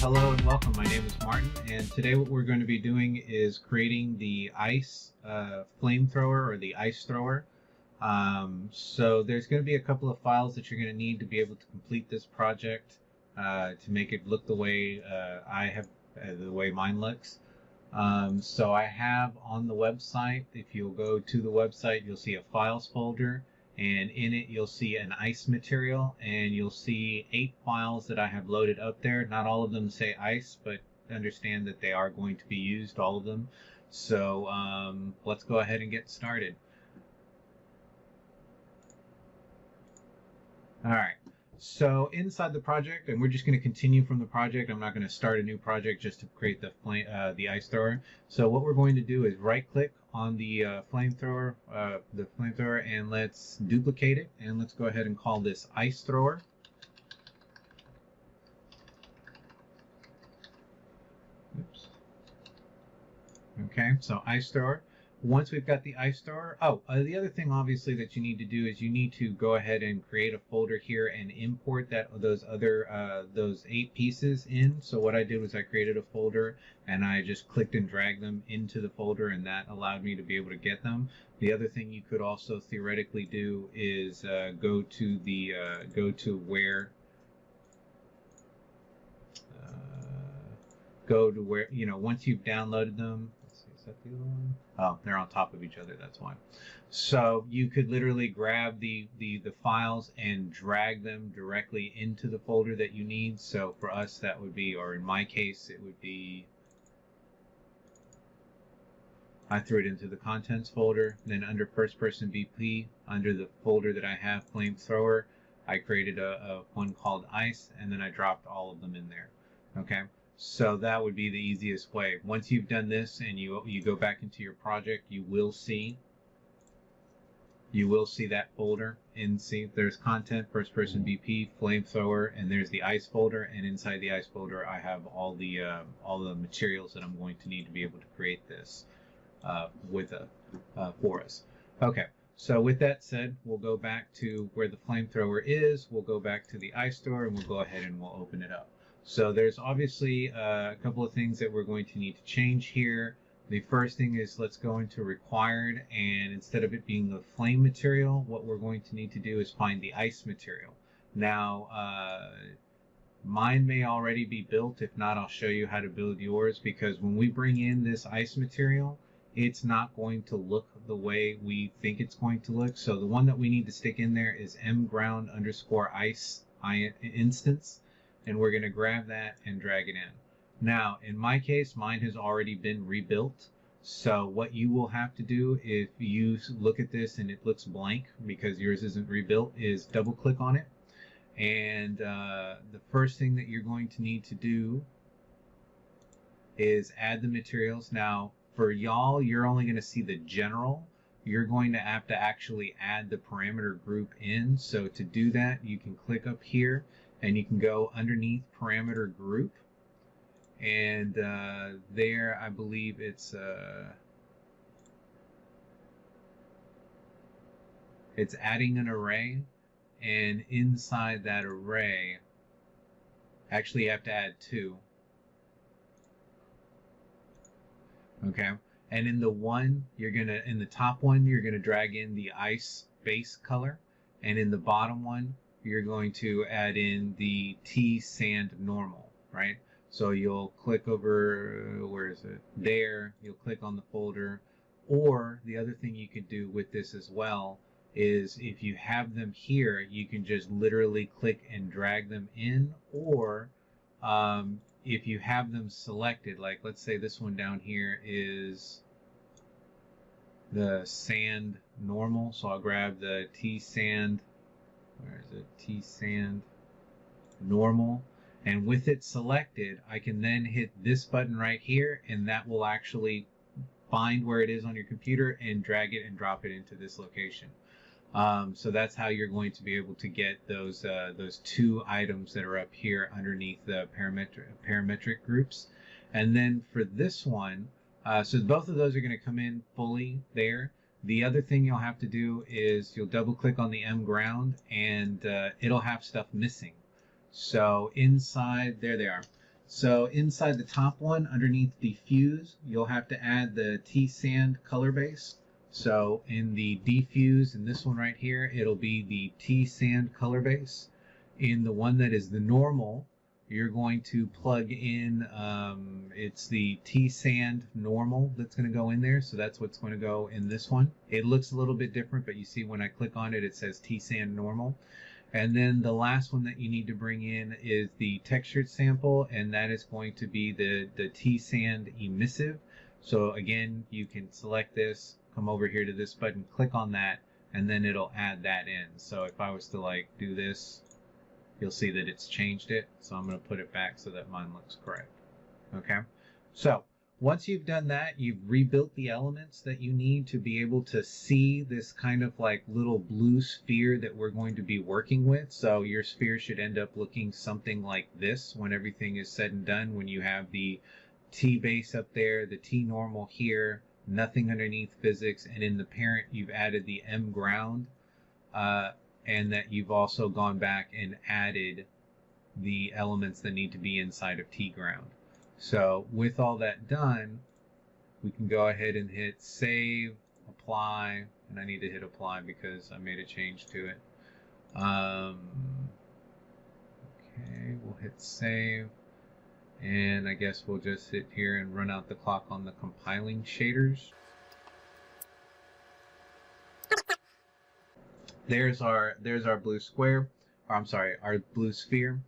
Hello and welcome. My name is Martin, and today what we're going to be doing is creating the ice flamethrower or the ice thrower. So there's going to be a couple of files that you're going to need to be able to complete this project to make it look the way the way mine looks. So I have on the website, if you'll go to the website, you'll see a files folder. And in it, you'll see an ice material, and you'll see 8 files that I have loaded up there. Not all of them say ice, but understand that they are going to be used, all of them. So let's go ahead and get started. All right. So inside the project, and we're just going to continue from the project. I'm not going to start a new project just to create the ice thrower. So what we're going to do is right-click on the flamethrower, and let's duplicate it, and let's go ahead and call this ice thrower. Oops. Okay, so ice thrower. Once we've got the ice thrower, the other thing obviously that you need to do is you need to go ahead and create a folder here and import those 8 pieces in. So what I did was I created a folder and I just clicked and dragged them into the folder, and that allowed me to be able to get them. The other thing you could also theoretically do is go to where, once you've downloaded them. Is that the other one? Oh, they're on top of each other, that's why. So you could literally grab the files and drag them directly into the folder that you need. So for us that would be, or in my case, it would be, I threw it into the contents folder. Then under first person BP, under the folder that I have, flamethrower, I created a one called ice, and then I dropped all of them in there. Okay. So that would be the easiest way. Once you've done this and you go back into your project, you will see that folder. There's content, first person BP, flamethrower, and there's the ice folder. And inside the ice folder, I have all the materials that I'm going to need to be able to create this for us. Okay. So with that said, we'll go back to where the flamethrower is. We'll go back to the ice thrower, and we'll go ahead and we'll open it up. So there's obviously a couple of things that we're going to need to change here. The first thing is, let's go into required, and instead of it being the flame material, what we're going to need to do is find the ice material. Now, mine may already be built. If not, I'll show you how to build yours, because when we bring in this ice material, it's not going to look the way we think it's going to look. So the one that we need to stick in there is mground_ice instance. And we're going to grab that and drag it in. Now, in my case, mine has already been rebuilt. So what you will have to do, if you look at this and it looks blank because yours isn't rebuilt, is double click on it. And the first thing that you're going to need to do is add the materials. Now, for y'all, you're only going to see the general. You're going to have to actually add the parameter group in. So to do that, you can click up here, and you can go underneath parameter group, and there I believe it's adding an array, and inside that array, actually you have to add 2. Okay, and in the top one you're gonna drag in the ice base color, and in the bottom one you're going to add in the T sand normal, right? So you'll click over, where is it? There, you'll click on the folder. Or the other thing you could do with this as well is, if you have them here, you can just literally click and drag them in. Or if you have them selected, like let's say this one down here is the sand normal. So I'll grab the T sand, where is it? T sand normal, and with it selected, I can then hit this button right here, and that will actually find where it is on your computer and drag it and drop it into this location. So that's how you're going to be able to get those 2 items that are up here underneath the parametric groups. And then for this one, so both of those are going to come in fully there. The other thing you'll have to do is you'll double click on the mground, and it'll have stuff missing. So inside, there they are. So inside the top one, underneath diffuse, you'll have to add the T-sand color base. So in the diffuse, in this one right here, it'll be the T-sand color base. In the one that is the normal, you're going to plug in, it's the T-sand normal that's going to go in there. So that's what's going to go in this one. It looks a little bit different, but you see when I click on it, it says T-sand normal. And then the last one that you need to bring in is the textured sample, and that is going to be the T-sand emissive. So again, you can select this, come over here to this button, click on that, and then it'll add that in. So if I was to like do this, you'll see that it's changed it. So I'm going to put it back so that mine looks correct. Okay. So once you've done that, you've rebuilt the elements that you need to be able to see this kind of like little blue sphere that we're going to be working with. So your sphere should end up looking something like this when everything is said and done, when you have the T base up there, the T normal here, nothing underneath physics, and in the parent you've added the M ground, and that you've also gone back and added the elements that need to be inside of T ground. So with all that done, we can go ahead and hit save, apply, and I need to hit apply because I made a change to it. Okay, we'll hit save, and I guess we'll just sit here and run out the clock on the compiling shaders. There's our blue square, or I'm sorry, our blue sphere.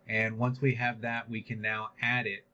And once we have that, we can now add it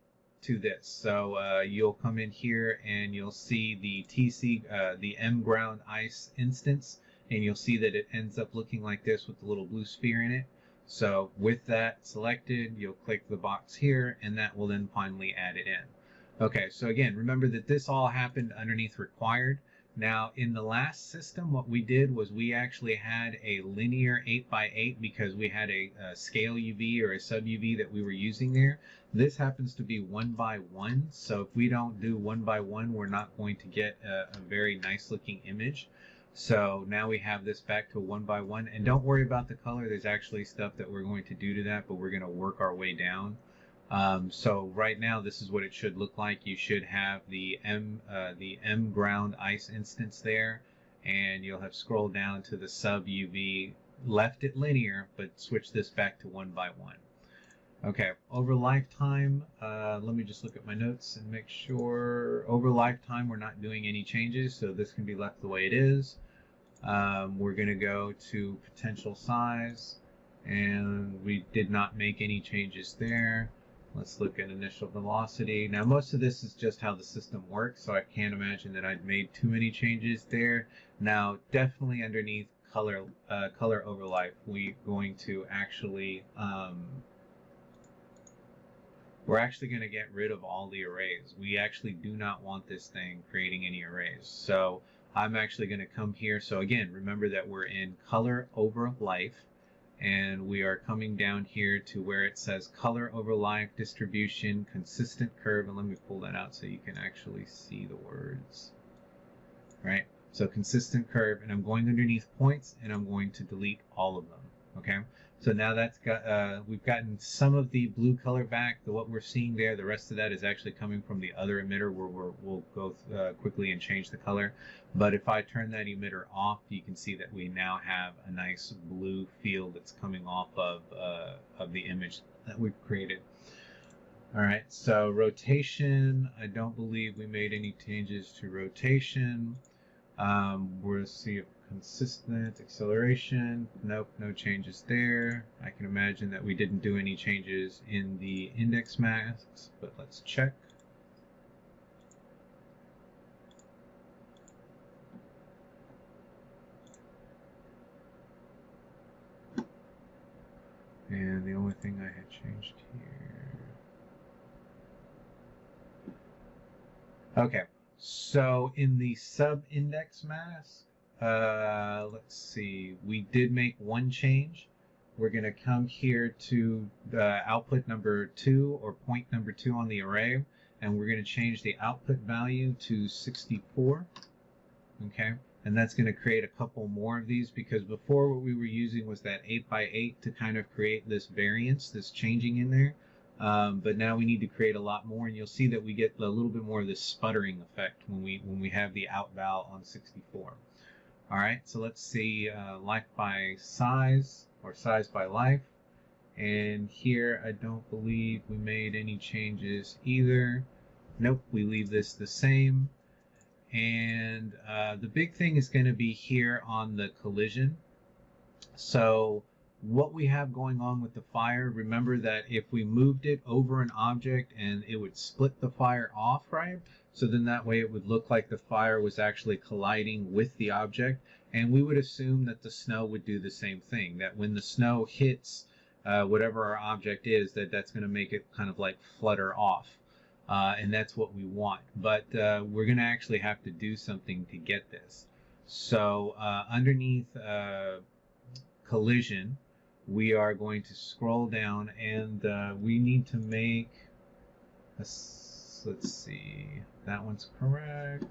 to this. So you'll come in here and you'll see the M ground ice instance, and you'll see that it ends up looking like this with the little blue sphere in it. So with that selected, you'll click the box here, and that will then finally add it in. Okay, so again, remember that this all happened underneath required. Now, in the last system, what we did was we actually had a linear 8x8 because we had a scale UV or a sub UV that we were using there. This happens to be 1x1, so if we don't do 1x1, we're not going to get a very nice looking image. So now we have this back to 1x1, and don't worry about the color. There's actually stuff that we're going to do to that, but we're going to work our way down. So right now, this is what it should look like. You should have the M ground ice instance there, and you'll have scrolled down to the sub UV, left it linear, but switch this back to 1x1. Okay, over lifetime, let me just look at my notes and make sure. Over lifetime, we're not doing any changes, so this can be left the way it is. We're going to go to potential size, and we did not make any changes there. Let's look at initial velocity. Now, most of this is just how the system works, so I can't imagine that I'd made too many changes there. Now, definitely underneath color overlay, we're going to actually, we're actually going to get rid of all the arrays. We actually do not want this thing creating any arrays. So I'm actually going to come here. So again, remember that we're in color over life. And we are coming down here to where it says color over life, distribution, consistent curve. And let me pull that out so you can actually see the words. Right? So consistent curve, and I'm going underneath points, and I'm going to delete all of them. Okay? So now that's got, we've gotten some of the blue color back. What we're seeing there, the rest of that is actually coming from the other emitter where we'll go quickly and change the color. But if I turn that emitter off, you can see that we now have a nice blue field that's coming off of the image that we've created. All right, so rotation, I don't believe we made any changes to rotation. We'll see if consistent acceleration, nope, no changes there. I can imagine that we didn't do any changes in the index masks, but let's check. And the only thing I had changed here. Okay, so in the sub-index mask, let's see, we did make one change. We're going to come here to the output number 2 or point number 2 on the array, and we're going to change the output value to 64. Okay, and that's going to create a couple more of these, because before what we were using was that 8x8 to kind of create this variance, this changing in there. But now we need to create a lot more, and you'll see that we get a little bit more of this sputtering effect when we have the out val on 64. All right, so let's see life by size or size by life. And here I don't believe we made any changes either. Nope, we leave this the same. And the big thing is going to be here on the collision. So what we have going on with the fire, remember that if we moved it over an object and it would split the fire off, right? So then that way it would look like the fire was actually colliding with the object. And we would assume that the snow would do the same thing, that when the snow hits whatever our object is, that's going to make it kind of like flutter off. And that's what we want. But we're going to actually have to do something to get this. So underneath collision, we are going to scroll down, and we need to make, let's see, that one's correct.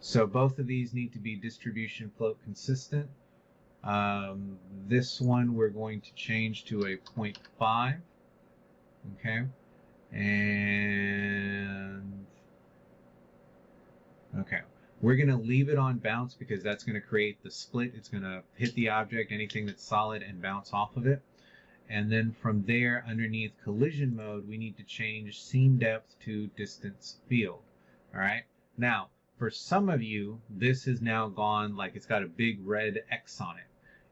So both of these need to be distribution float consistent. This one we're going to change to a 0.5. Okay, and okay, we're going to leave it on bounce because that's going to create the split. It's going to hit the object, anything that's solid, and bounce off of it. And then from there, underneath collision mode, we need to change seam depth to distance field. All right, now for some of you, this has now gone like it's got a big red X on it.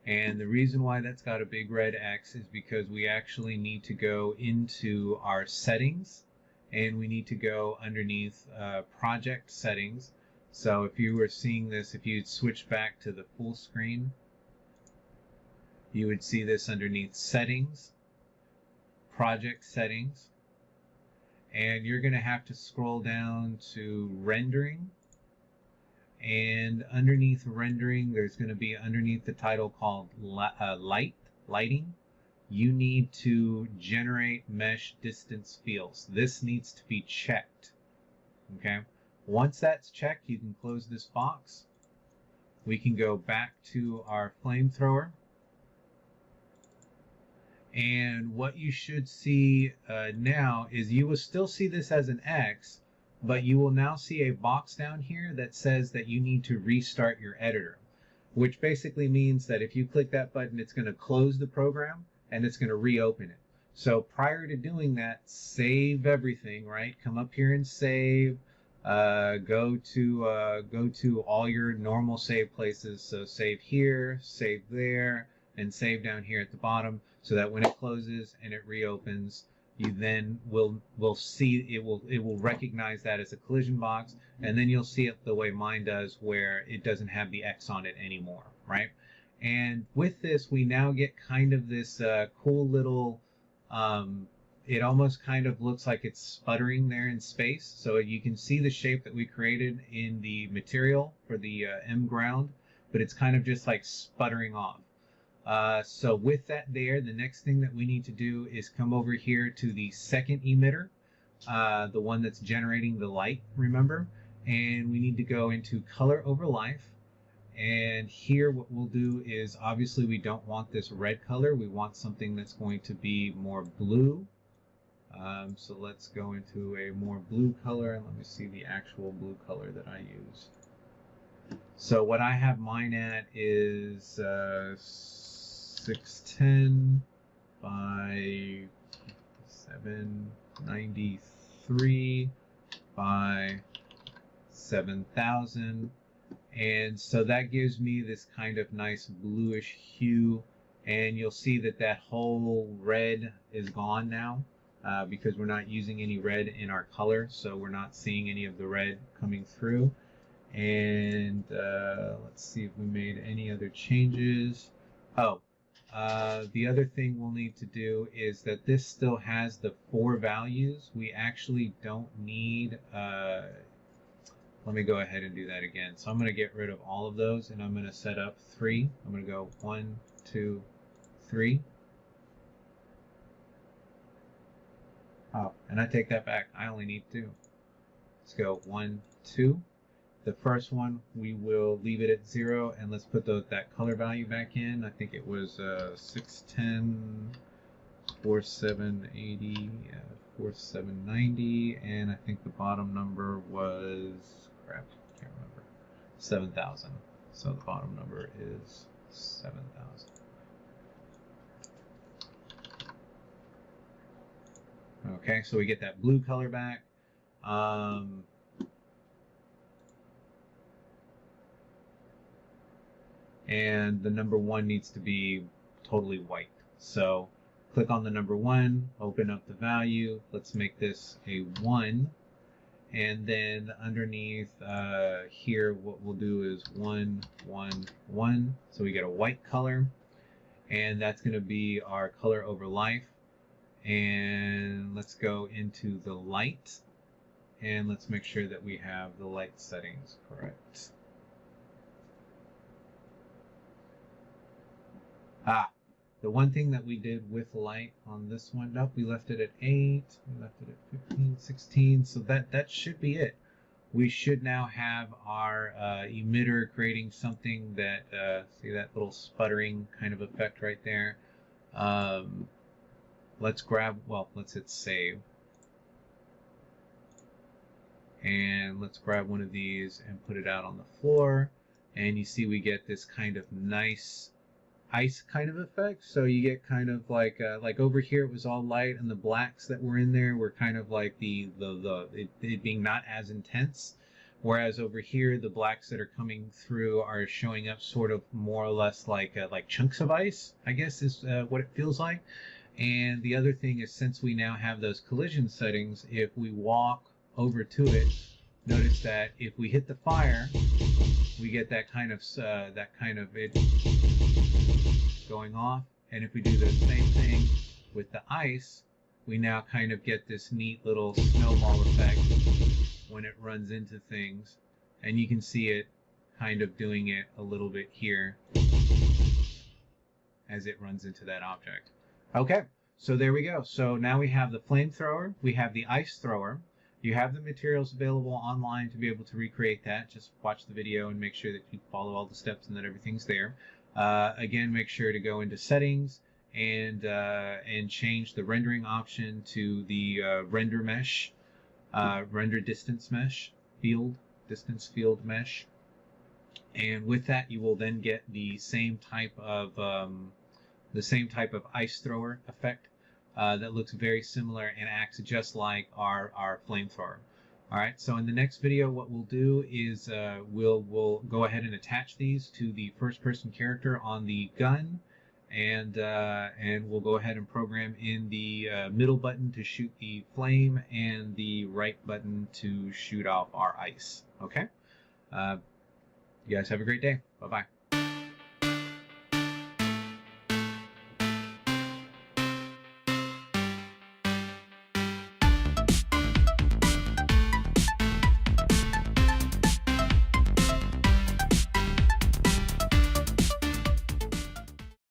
And the reason why that's got a big red X is because we actually need to go into our settings, and we need to go underneath project settings. So if you were seeing this, if you'd switch back to the full screen, you would see this underneath settings, project settings, and you're going to have to scroll down to rendering. And underneath rendering, there's going to be underneath the title called lighting. You need to generate mesh distance fields. This needs to be checked. Okay. Once that's checked, you can close this box. We can go back to our flamethrower. And what you should see now is you will still see this as an X, but you will now see a box down here that says that you need to restart your editor, which basically means that if you click that button, it's going to close the program and it's going to reopen it. So prior to doing that, save everything, right? Come up here and save. Go to all your normal save places. So save here, save there, and save down here at the bottom, so that when it closes and it reopens, you then will see it will recognize that as a collision box, and then you'll see it the way mine does, where it doesn't have the X on it anymore, right? And with this, we now get kind of this cool little, it almost kind of looks like it's sputtering there in space. So you can see the shape that we created in the material for the M ground, but it's kind of just like sputtering off. So with that there, the next thing that we need to do is come over here to the second emitter, the one that's generating the light, remember? And we need to go into color over life. And here what we'll do is, obviously we don't want this red color. We want something that's going to be more blue. So let's go into a more blue color, and let me see the actual blue color that I used. So what I have mine at is 610 by 793 by 7000, and so that gives me this kind of nice bluish hue, and you'll see that that whole red is gone now because we're not using any red in our color, so we're not seeing any of the red coming through. And let's see if we made any other changes. Oh, the other thing we'll need to do is that this still has the 4 values. We actually don't need, let me go ahead and do that again. So I'm going to get rid of all of those, and I'm going to set up 3. I'm going to go 1, 2, 3. Oh, and I take that back. I only need 2. Let's go 1, 2. The first one, we will leave it at 0, and let's put that color value back in. I think it was 610 4780, 4790, and I think the bottom number was, crap, can't remember, 7,000. So the bottom number is 7,000. Okay, so we get that blue color back. And the number 1 needs to be totally white. So click on the number 1, open up the value. Let's make this a 1. And then underneath here, what we'll do is 1, 1, 1. So we get a white color. And that's going to be our color over life. And let's go into the light. And let's make sure that we have the light settings correct. The one thing that we did with light on this one, nope, we left it at 8, we left it at 15, 16, so that should be it. We should now have our emitter creating something that, see that little sputtering kind of effect right there. Let's grab, well, let's hit save. And let's grab one of these and put it out on the floor. And you see we get this kind of nice ice kind of effect. So you get kind of like over here it was all light, and the blacks that were in there were kind of like it being not as intense, whereas over here the blacks that are coming through are showing up sort of more or less like chunks of ice, I guess is what it feels like. And the other thing is, since we now have those collision settings, if we walk over to it, notice that if we hit the fire, we get that kind of it going off, and if we do the same thing with the ice, we now kind of get this neat little snowball effect when it runs into things, and you can see it kind of doing it a little bit here as it runs into that object. Okay, so there we go. So now we have the flamethrower, we have the ice thrower. You have the materials available online to be able to recreate that. Just watch the video and make sure that you follow all the steps and that everything's there. Again, make sure to go into settings and change the rendering option to the render mesh, render distance mesh, distance field mesh. And with that, you will then get the same type of ice thrower effect. That looks very similar and acts just like our flamethrower. All right, so in the next video, what we'll do is we'll go ahead and attach these to the first-person character on the gun, and we'll go ahead and program in the middle button to shoot the flame and the right button to shoot off our ice. Okay, you guys have a great day. Bye-bye.